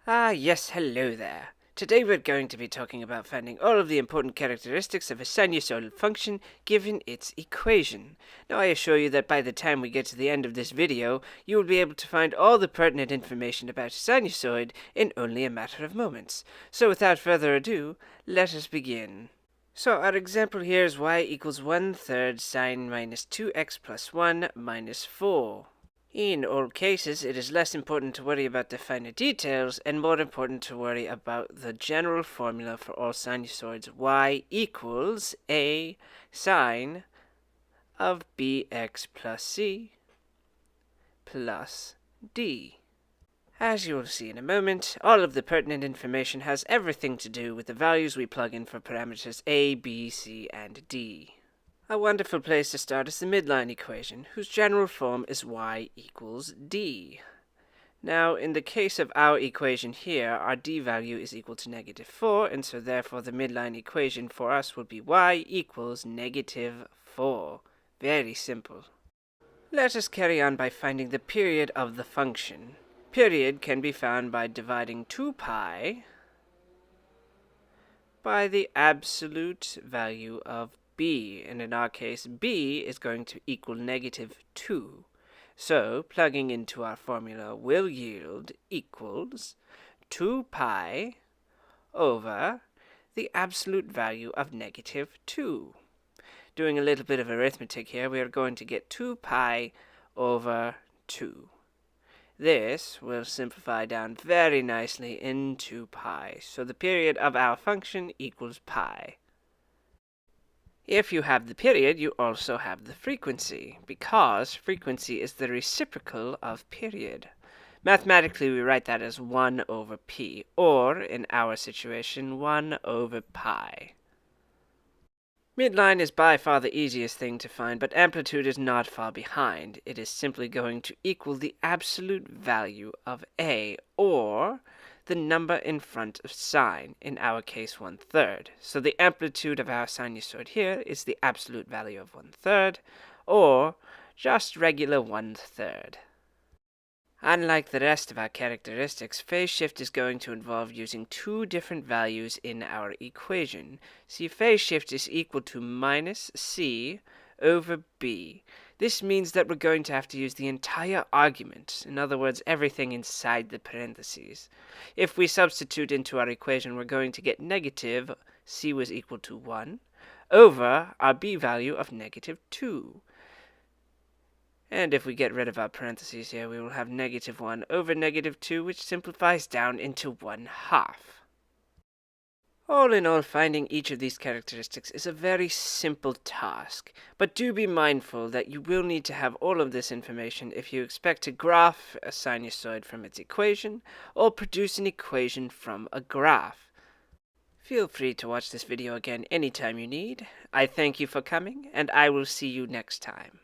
Yes, hello there. Today we're going to be talking about finding all of the important characteristics of a sinusoidal function given its equation. Now I assure you that by the time we get to the end of this video, you will be able to find all the pertinent information about a sinusoid in only a matter of moments. So without further ado, let us begin. So our example here is y equals 1/3 sine minus 2x plus 1 minus 4. In all cases, it is less important to worry about the finer details and more important to worry about the general formula for all sinusoids. Y equals a sine of bx plus c plus d. As you will see in a moment, all of the pertinent information has everything to do with the values we plug in for parameters a, b, c, and d. A wonderful place to start is the midline equation, whose general form is y equals d. Now, in the case of our equation here, our d value is equal to -4, and so therefore the midline equation for us will be y equals -4. Very simple. Let us carry on by finding the period of the function. Period can be found by dividing 2 pi by the absolute value of b, and in our case b is going to equal -2. So plugging into our formula will yield equals 2 pi over the absolute value of -2. Doing a little bit of arithmetic here, we are going to get 2 pi over 2. This will simplify down very nicely into pi, so the period of our function equals pi. If you have the period, you also have the frequency, because frequency is the reciprocal of period. Mathematically, we write that as 1 over p, or, in our situation, 1 over pi. Midline is by far the easiest thing to find, but amplitude is not far behind. It is simply going to equal the absolute value of a, or the number in front of sine, in our case 1/3. So the amplitude of our sinusoid here is the absolute value of 1/3, or just regular 1/3. Unlike the rest of our characteristics, phase shift is going to involve using two different values in our equation. See, phase shift is equal to minus c over b. This means that we're going to have to use the entire argument, in other words, everything inside the parentheses. If we substitute into our equation, we're going to get negative c was equal to 1 over our b value of -2. And if we get rid of our parentheses here, we will have -1 over -2, which simplifies down into 1/2. All in all, finding each of these characteristics is a very simple task, but do be mindful that you will need to have all of this information if you expect to graph a sinusoid from its equation, or produce an equation from a graph. Feel free to watch this video again anytime you need. I thank you for coming, and I will see you next time.